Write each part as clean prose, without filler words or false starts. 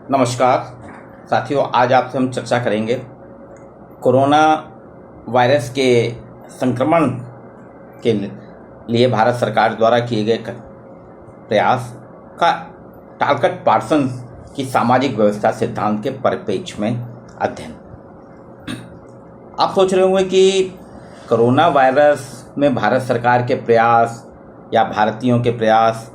नमस्कार साथियों, आज आपसे हम चर्चा करेंगे कोरोना वायरस के संक्रमण के लिए भारत सरकार द्वारा किए गए प्रयास का टालकट पार्सन की सामाजिक व्यवस्था सिद्धांत के परिप्रेक्ष्य में अध्ययन। आप सोच रहे होंगे कि कोरोना वायरस में भारत सरकार के प्रयास या भारतीयों के प्रयास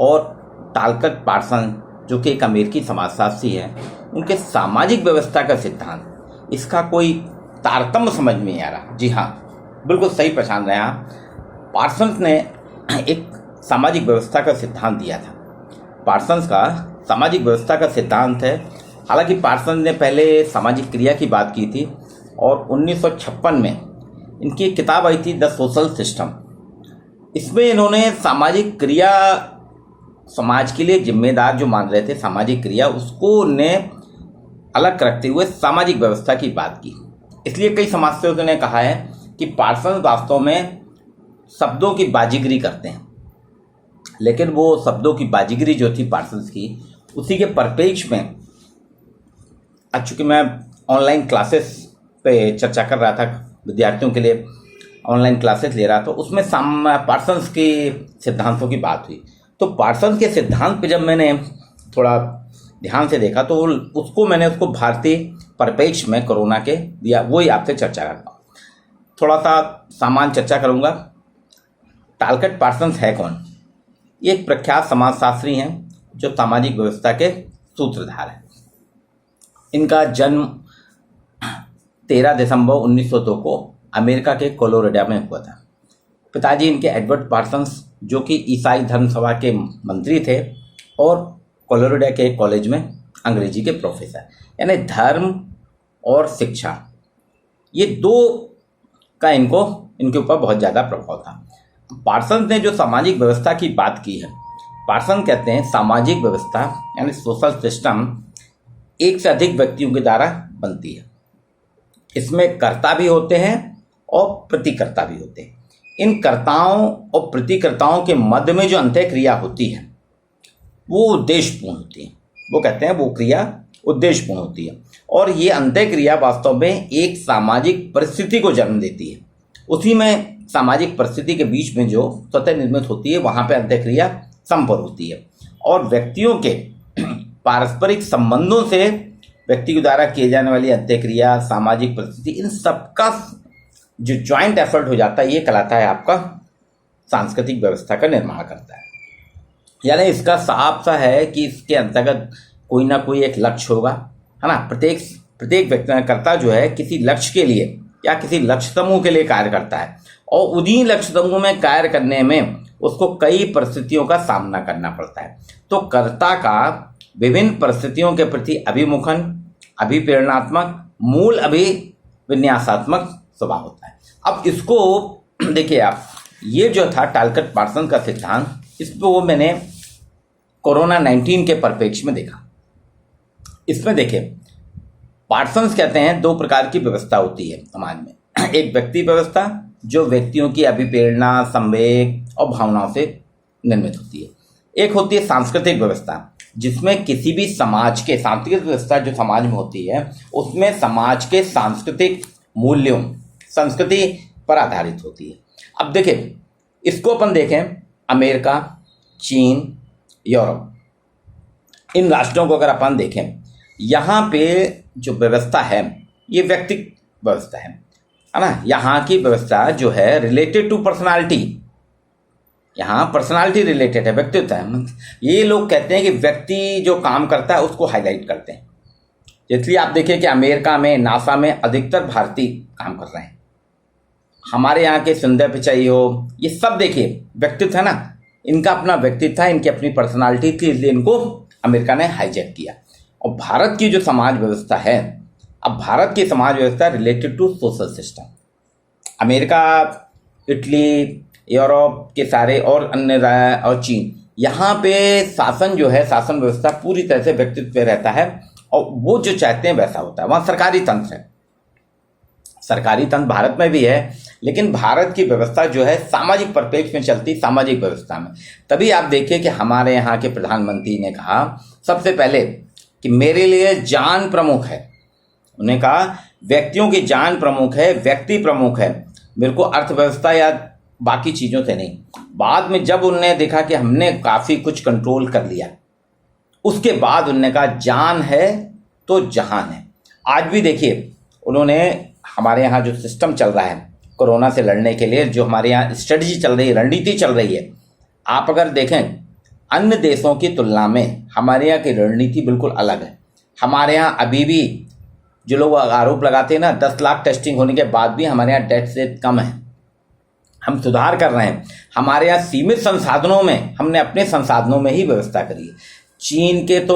और टालकट पार्सन जो कि एक अमेरिकी समाजशास्त्री है, उनके सामाजिक व्यवस्था का सिद्धांत, इसका कोई तारतम्य समझ में नहीं आ रहा। जी हाँ, बिल्कुल सही पहचान रहे हैं आप। पार्सन्स ने एक सामाजिक व्यवस्था का सिद्धांत दिया था। पार्सन्स का सामाजिक व्यवस्था का सिद्धांत है, हालांकि पार्सन्स ने पहले सामाजिक क्रिया की बात की थी और 1956 में इनकी एक किताब आई थी द सोशल सिस्टम। इसमें इन्होंने सामाजिक क्रिया, समाज के लिए जिम्मेदार जो मान रहे थे सामाजिक क्रिया, उसको ने अलग रखते हुए सामाजिक व्यवस्था की बात की। इसलिए कई समाजसेवियों ने कहा है कि पार्सन वास्तव में शब्दों की बाजीगरी करते हैं, लेकिन वो शब्दों की बाजीगरी जो थी पार्सन्स की, उसी के परिप्रेक्ष्य में, चूँकि मैं ऑनलाइन क्लासेस पे चर्चा कर रहा था, विद्यार्थियों के लिए ऑनलाइन क्लासेस ले रहा था, उसमें पार्सन्स के सिद्धांतों की बात हुई। तो पार्सन्स के सिद्धांत पे जब मैंने थोड़ा ध्यान से देखा तो उसको भारतीय परिप्रेक्ष्य में कोरोना के दिया, वही आपसे चर्चा करता हूँ। थोड़ा सा सामान्य चर्चा करूँगा। टालकट पार्सन्स है कौन? ये एक प्रख्यात समाजशास्त्री हैं जो सामाजिक व्यवस्था के सूत्रधार हैं। इनका जन्म 13 दिसंबर 1902 को अमेरिका के कोलोराडो में हुआ था। पिताजी इनके एडवर्ड पार्सन्स जो कि ईसाई धर्म सभा के मंत्री थे और कोलोराडो के कॉलेज में अंग्रेजी के प्रोफेसर, यानी धर्म और शिक्षा, ये दो का इनके ऊपर बहुत ज़्यादा प्रभाव था। पार्सन्स ने जो सामाजिक व्यवस्था की बात की है, पार्सन कहते हैं सामाजिक व्यवस्था यानी सोशल सिस्टम एक से अधिक व्यक्तियों के द्वारा बनती है। इसमें कर्ता भी होते हैं और प्रतिकर्ता भी होते हैं। इन कर्ताओं और प्रतिकर्ताओं के मध्य में जो अंतःक्रिया होती है वो उद्देश्यपूर्ण होती है। वो कहते हैं वो क्रिया उद्देश्यपूर्ण होती है और ये अंतःक्रिया वास्तव में एक सामाजिक परिस्थिति को जन्म देती है। उसी में सामाजिक परिस्थिति के बीच में जो स्वतः निर्मित होती है, वहाँ पे अंतःक्रिया संपन्न होती है और व्यक्तियों के पारस्परिक संबंधों से व्यक्ति के द्वारा किए जाने वाली अंतःक्रिया, सामाजिक परिस्थिति, इन सबका जो ज्वाइंट एफर्ट हो जाता है, ये कहलाता है आपका सांस्कृतिक व्यवस्था का निर्माण करता है। यानी इसका साफ सा है कि इसके अंतर्गत कोई ना कोई एक लक्ष्य होगा, है ना। प्रत्येक व्यक्ति कर्ता जो है किसी लक्ष्य के लिए या किसी लक्ष्य समूह के लिए कार्य करता है और उन्हीं लक्ष्य समूह में कार्य करने में उसको कई परिस्थितियों का सामना करना पड़ता है। तो कर्ता का विभिन्न परिस्थितियों के प्रति अभिमुखन, अभिप्रेरणात्मक, मूल अभिविन्यासात्मक स्वभाव होता है। अब इसको देखिए आप, ये जो था टालकट पार्सन का सिद्धांत, इसको वो मैंने कोरोना 19 के परिप्रेक्ष्य में देखा। इसमें देखिए, पार्सन्स कहते हैं दो प्रकार की व्यवस्था होती है समाज में। एक व्यक्ति व्यवस्था जो व्यक्तियों की अभिप्रेरणा, संवेग और भावनाओं से निर्मित होती है। एक होती है सांस्कृतिक व्यवस्था, जिसमें किसी भी समाज के सांस्कृतिक व्यवस्था जो समाज में होती है उसमें समाज के सांस्कृतिक मूल्यों, संस्कृति पर आधारित होती है। अब देखिए, इसको अपन देखें, अमेरिका, चीन, यूरोप, इन राष्ट्रों को अगर अपन देखें, यहाँ पे जो व्यवस्था है ये व्यक्तिगत व्यवस्था है ना। यहाँ की व्यवस्था जो है रिलेटेड टू पर्सनालिटी, यहाँ पर्सनालिटी रिलेटेड है, व्यक्तित्व है। ये लोग कहते हैं कि व्यक्ति जो काम करता है उसको हाईलाइट करते हैं। इसलिए आप देखिए कि अमेरिका में नासा में अधिकतर भारतीय काम कर रहे हैं। हमारे यहाँ के सुंदर पिचाई हो, ये सब देखिए व्यक्तित्व है ना, इनका अपना व्यक्तित्व है, इनकी अपनी पर्सनालिटी थी, इसलिए इनको अमेरिका ने हाईजैक किया। और भारत की जो समाज व्यवस्था है, अब भारत की समाज व्यवस्था related to social system, America, Italy, Europe के सारे और अन्य और चीन, यहाँ पे शासन जो है, शासन व्यवस्था पूरी तरह से व्यक्तित्व पे रहता है और वो जो चाहते हैं वैसा होता है। वहाँ सरकारी तंत्र है, सरकारी तंत्र भारत में भी है, लेकिन भारत की व्यवस्था जो है सामाजिक परिप्रेक्ष्य में चलती, सामाजिक व्यवस्था में। तभी आप देखिए कि हमारे यहाँ के प्रधानमंत्री ने कहा सबसे पहले कि मेरे लिए जान प्रमुख है। उन्होंने कहा व्यक्तियों की जान प्रमुख है, व्यक्ति प्रमुख है, मेरे को अर्थव्यवस्था या बाकी चीज़ों से नहीं। बाद में जब उन्होंने देखा कि हमने काफ़ी कुछ कंट्रोल कर लिया, उसके बाद उन्होंने कहा जान है तो जहान है। आज भी देखिए उन्होंने हमारे यहाँ जो सिस्टम चल रहा है कोरोना से लड़ने के लिए, जो हमारे यहाँ स्ट्रेटजी चल रही है, रणनीति चल रही है, आप अगर देखें अन्य देशों की तुलना में हमारे यहाँ की रणनीति बिल्कुल अलग है। हमारे यहाँ अभी भी जो लोग आरोप लगाते हैं ना 10 लाख टेस्टिंग होने के बाद भी हमारे यहाँ डेथ रेट कम है। हम सुधार कर रहे हैं। हमारे यहाँ सीमित संसाधनों में हमने अपने संसाधनों में ही व्यवस्था करी है। चीन के तो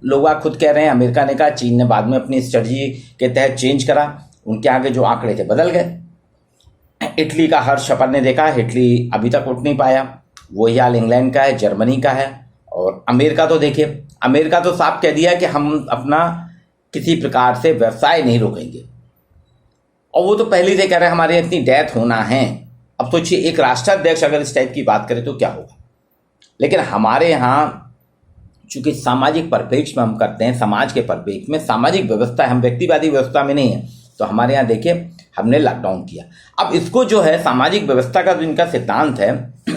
लोग खुद कह रहे हैं, अमेरिका ने कहा, चीन ने बाद में अपनी स्ट्रेटजी के तहत चेंज करा, उनके आगे जो आंकड़े थे बदल गए। इटली का हर्ष अपन ने देखा, इटली अभी तक उठ नहीं पाया। वही हाल इंग्लैंड का है, जर्मनी का है। और अमेरिका तो देखिए, अमेरिका तो साफ कह दिया कि हम अपना किसी प्रकार से व्यवसाय नहीं रोकेंगे। और वो तो पहले से कह रहे हैं हमारे इतनी डेथ होना है। अब सोचिए एक राष्ट्राध्यक्ष अगर इस टाइप की बात करे तो क्या होगा। लेकिन हमारे यहाँ चूंकि सामाजिक परिप्रेक्ष्य में हम करते हैं, समाज के परिप्रेक्ष्य में सामाजिक व्यवस्था, हम व्यक्तिवादी व्यवस्था में नहीं है, तो हमारे यहाँ देखिए हमने लॉकडाउन किया। अब इसको जो है सामाजिक व्यवस्था का जो इनका सिद्धांत है,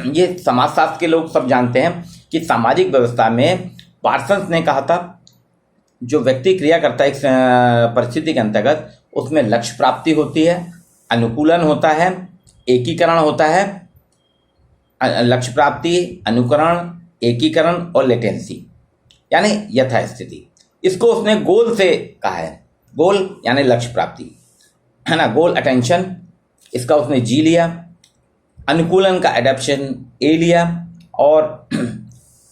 ये समाजशास्त्र के लोग सब जानते हैं कि सामाजिक व्यवस्था में पार्सन्स ने कहा था जो व्यक्ति क्रिया करता है एक परिस्थिति के अंतर्गत, उसमें लक्ष्य प्राप्ति होती है, अनुकूलन होता है, एकीकरण होता है, लक्ष्य प्राप्ति, अनुकरण, एकीकरण और लेटेंसी यानी यथास्थिति। इसको उसने गोल से कहा है। गोल यानी लक्ष्य प्राप्ति, है ना, गोल अटेंशन, इसका उसने जी लिया। अनुकूलन का एडेप्शन ए लिया, और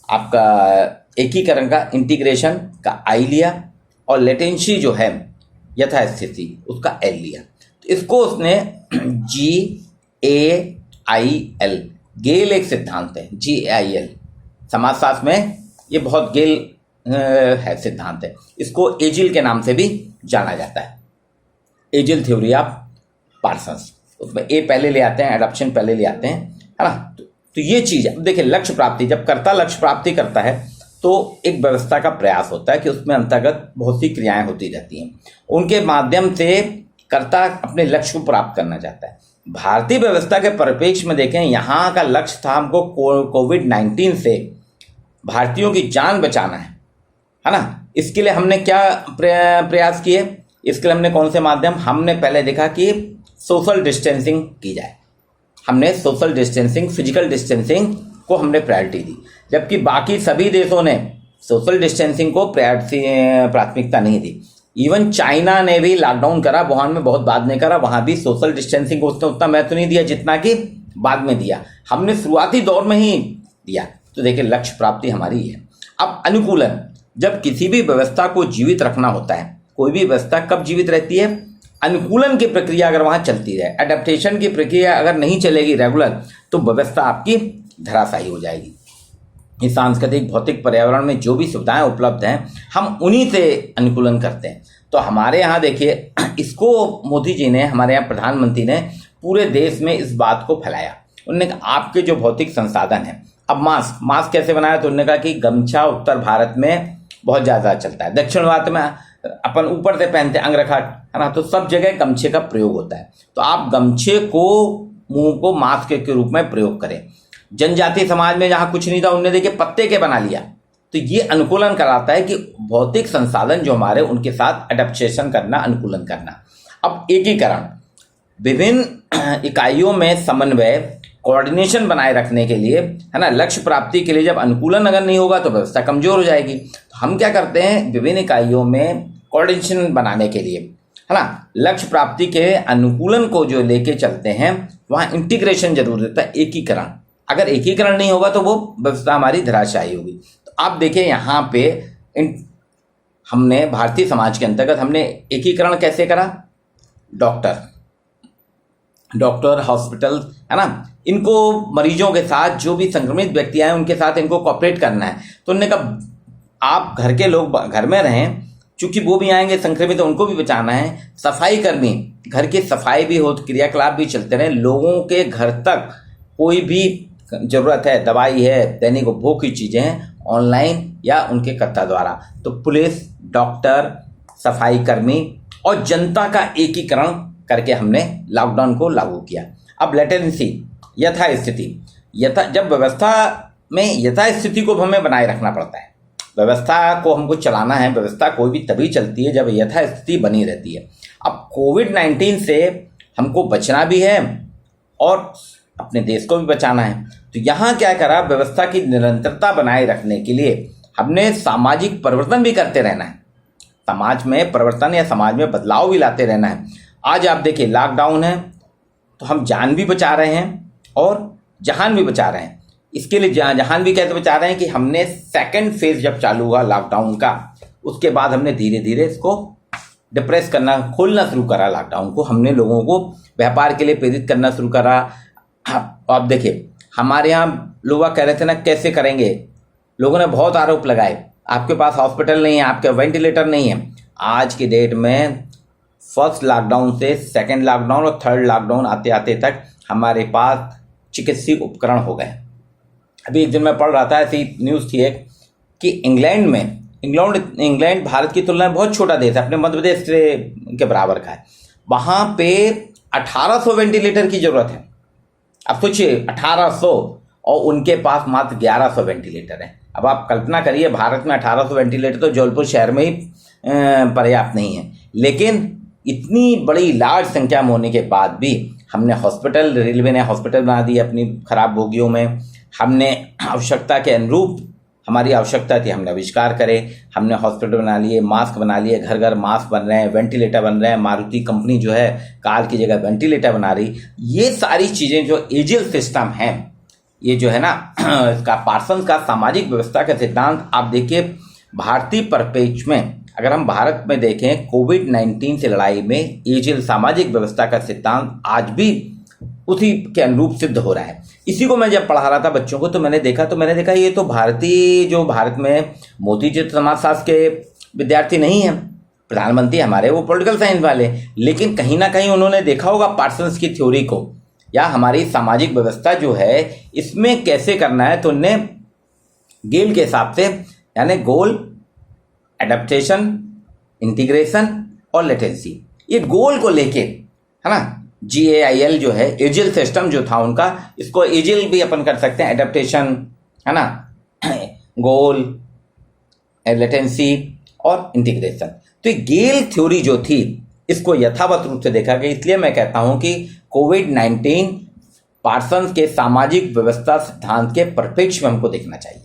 आपका एकीकरण का इंटीग्रेशन का आई लिया, और लेटेंसी जो है यथास्थिति उसका एल लिया। तो इसको उसने GAIL, गेल एक सिद्धांत है, GAIL समाजशास्त्र में ये बहुत गेल है सिद्धांत है। इसको एजिल के नाम से भी जाना जाता है, एजिल थ्योरी ऑफ पार्सन्स। उसमें ए पहले ले आते हैं, एडॉप्शन पहले ले आते हैं, है ना। तो ये चीज़ अब देखिए, लक्ष्य प्राप्ति, जब कर्ता लक्ष्य प्राप्ति करता है तो एक व्यवस्था का प्रयास होता है कि उसमें अंतर्गत बहुत सी क्रियाएं होती रहती हैं, उनके माध्यम से कर्ता अपने लक्ष्य को प्राप्त करना चाहता है। भारतीय व्यवस्था के परिप्रेक्ष्य में देखें, यहाँ का लक्ष्य था हमको कोविड-19 से भारतीयों की जान बचाना है ना। इसके लिए हमने क्या प्रयास किए, इसके लिए हमने कौन से माध्यम, हमने पहले देखा कि सोशल डिस्टेंसिंग की जाए। हमने सोशल डिस्टेंसिंग, फिजिकल डिस्टेंसिंग को हमने प्रायोरिटी दी, जबकि बाकी सभी देशों ने सोशल डिस्टेंसिंग को प्राथमिकता नहीं दी। इवन चाइना ने भी लॉकडाउन करा, वुहान में बहुत बाद में करा, वहाँ भी सोशल डिस्टेंसिंग को उसने उतना महत्व नहीं दिया जितना कि बाद में दिया। हमने शुरुआती दौर में ही दिया। तो देखिए लक्ष्य प्राप्ति हमारी है। अब अनुकूलन, जब किसी भी व्यवस्था को जीवित रखना होता है, कोई भी व्यवस्था कब जीवित रहती है, अनुकूलन की प्रक्रिया अगर वहाँ चलती रहे, एडेप्टेशन की प्रक्रिया अगर नहीं चलेगी रेगुलर, तो व्यवस्था आपकी धराशायी हो जाएगी। इस सांस्कृतिक, भौतिक पर्यावरण में जो भी सुविधाएं उपलब्ध हैं, हम उन्हीं से अनुकूलन करते हैं। तो हमारे यहाँ देखिए, इसको मोदी जी ने, हमारे यहाँ प्रधानमंत्री ने पूरे देश में इस बात को फैलाया। उन्होंने कहा आपके जो भौतिक संसाधन हैं, अब मास्क कैसे बनाया, तो उन्होंने कहा कि गमछा उत्तर भारत में बहुत ज़्यादा चलता है, दक्षिण भारत में अपन ऊपर से पहनते हैं अंगरखा, है ना, तो सब जगह गमछे का प्रयोग होता है। तो आप गमछे को मुंह को मास्क के रूप में प्रयोग करें। जनजातीय समाज में जहाँ कुछ नहीं था, उनने देखिए पत्ते के बना लिया। तो ये अनुकूलन कराता है कि भौतिक संसाधन जो हमारे, उनके साथ एडेप्टेशन करना, अनुकूलन करना। अब एकीकरण, विभिन्न इकाइयों में समन्वय, कोऑर्डिनेशन बनाए रखने के लिए, है ना, लक्ष्य प्राप्ति के लिए जब अनुकूलन अगर नहीं होगा तो व्यवस्था कमजोर हो जाएगी। तो हम क्या करते हैं, विभिन्न इकाइयों में कोऑर्डिनेशन बनाने के लिए, है ना, लक्ष्य प्राप्ति के अनुकूलन को जो लेके चलते हैं, वहाँ इंटीग्रेशन जरूर रहता है, एकीकरण। अगर एकीकरण नहीं होगा तो वो व्यवस्था हमारी धराशायी होगी। तो आप देखिए यहाँ पे हमने भारतीय समाज के अंतर्गत हमने एकीकरण कैसे करा, डॉक्टर, हॉस्पिटल, है ना, इनको मरीजों के साथ, जो भी संक्रमित व्यक्ति आए उनके साथ इनको कॉपरेट करना है। तो उन्होंने कहा आप घर के लोग घर में रहें, चूंकि वो भी आएंगे संक्रमित, उनको भी बचाना है। सफाई कर्मी, घर की सफाई भी हो, क्रियाकलाप भी चलते रहें, लोगों के घर तक कोई भी जरूरत है, दवाई है, दैनिक उपभोग की चीज़ें हैं, ऑनलाइन या उनके कर्ता द्वारा, तो पुलिस डॉक्टर, सफाई कर्मी और जनता का एकीकरण करके हमने लॉकडाउन को लागू किया। अब लेटेंसी, यथास्थिति, जब व्यवस्था में यथास्थिति को हमें बनाए रखना पड़ता है। व्यवस्था को हमको चलाना है। व्यवस्था कोई भी तभी चलती है जब यथास्थिति बनी रहती है। अब कोविड-19 से हमको बचना भी है और अपने देश को भी बचाना है। तो यहाँ क्या करा, व्यवस्था की निरंतरता बनाए रखने के लिए हमने सामाजिक परिवर्तन भी करते रहना है। समाज में परिवर्तन या समाज में बदलाव भी लाते रहना है। आज आप देखिए लॉकडाउन है तो हम जान भी बचा रहे हैं और जहान भी बचा रहे हैं। इसके लिए जहान भी कैसे बचा रहे हैं कि हमने सेकंड फेज जब चालू हुआ लॉकडाउन का, उसके बाद हमने धीरे धीरे इसको डिप्रेस करना, खोलना शुरू करा। लॉकडाउन को हमने लोगों को व्यापार के लिए प्रेरित करना शुरू करा। आप देखिए हमारे यहाँ लोग कह रहे थे ना कैसे करेंगे, लोगों ने बहुत आरोप लगाए, आपके पास हॉस्पिटल नहीं है, आपके वेंटिलेटर नहीं है। आज की डेट में फर्स्ट लॉकडाउन से सेकंड लॉकडाउन और थर्ड लॉकडाउन आते आते तक हमारे पास चिकित्सीय उपकरण हो गए। अभी एक दिन मैं पढ़ रहा था, ऐसी न्यूज़ थी एक कि इंग्लैंड भारत की तुलना में बहुत छोटा देश है, अपने मध्य प्रदेश के बराबर का है। वहाँ पे 1800 वेंटिलेटर की जरूरत है। अब सोचिए 1800 और उनके पास मात्र 1100 वेंटिलेटर है। अब आप कल्पना करिए, भारत में 1800 वेंटिलेटर तो जबलपुर शहर में ही पर्याप्त नहीं है। लेकिन इतनी बड़ी लार्ज संख्या में होने के बाद भी हमने हॉस्पिटल, रेलवे ने हॉस्पिटल बना दिए अपनी खराब बोगियों में। हमने आवश्यकता के अनुरूप, हमारी आवश्यकता थी, हमने आविष्कार करे, हमने हॉस्पिटल बना लिए, मास्क बना लिए, घर घर मास्क बन रहे हैं, वेंटिलेटर बन रहे हैं। मारुति कंपनी जो है कार की जगह वेंटिलेटर बना रही। ये सारी चीज़ें जो एजिल सिस्टम है, ये जो है ना इसका पार्सन का सामाजिक व्यवस्था का सिद्धांत, आप देखिए भारतीय परिप्रेक्ष्य में अगर हम भारत में देखें कोविड-19 से लड़ाई में एजिल सामाजिक व्यवस्था का सिद्धांत आज भी उसी के अनुरूप सिद्ध हो रहा है। इसी को मैं जब पढ़ा रहा था बच्चों को तो मैंने देखा ये तो भारत में मोदी जी समाजशास्त्र के विद्यार्थी नहीं हैं, प्रधानमंत्री हमारे वो पॉलिटिकल साइंस वाले, लेकिन कहीं ना कहीं उन्होंने देखा होगा पार्सन्स की थ्योरी को या हमारी सामाजिक व्यवस्था जो है इसमें कैसे करना है। तो उनने गेल के हिसाब से, यानी गोल, एडेप्टेशन, इंटीग्रेशन और लेटेंसी, ये गोल को लेके है ना, GAIL जो है एजिल सिस्टम जो था उनका, इसको एजिल भी अपन कर सकते हैं, एडेप्टेशन है ना, गोल, लेटेंसी और इंटीग्रेशन। तो ये गेल थ्योरी जो थी इसको यथावत रूप से देखा गया। इसलिए मैं कहता हूं कि कोविड-19 पार्सन्स के सामाजिक व्यवस्था सिद्धांत के परिप्रेक्ष्य में हमको देखना चाहिए।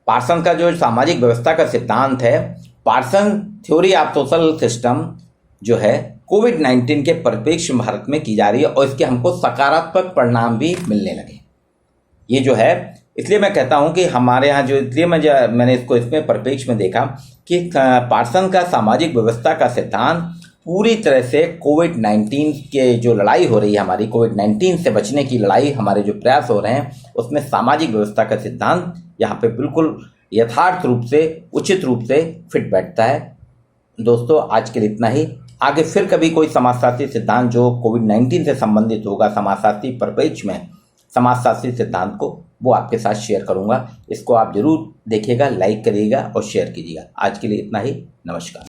पार्सन का जो सामाजिक व्यवस्था का सिद्धांत है, Parson theory of social system जो है कोविड-19 के परिप्रेक्ष्य में भारत में की जा रही है और इसके हमको सकारात्मक परिणाम भी मिलने लगे। ये जो है, इसलिए मैं कहता हूं कि हमारे यहाँ जो, इसलिए मैंने इसको इसमें परिप्रेक्ष्य में देखा कि पार्सन का सामाजिक व्यवस्था का सिद्धांत पूरी तरह से कोविड-19 के जो लड़ाई हो रही है, हमारी कोविड-19 से बचने की लड़ाई, हमारे जो प्रयास हो रहे हैं उसमें सामाजिक व्यवस्था का सिद्धांत यहाँ पे बिल्कुल यथार्थ रूप से, उचित रूप से फिट बैठता है। दोस्तों आज के लिए इतना ही। आगे फिर कभी कोई समाजशास्त्री सिद्धांत जो कोविड-19 से संबंधित होगा, समाजशास्त्री परिप्रेक्ष्य में समाजशास्त्री सिद्धांत को, वो आपके साथ शेयर करूंगा। इसको आप जरूर देखिएगा, लाइक करिएगा और शेयर कीजिएगा। आज के लिए इतना ही। नमस्कार।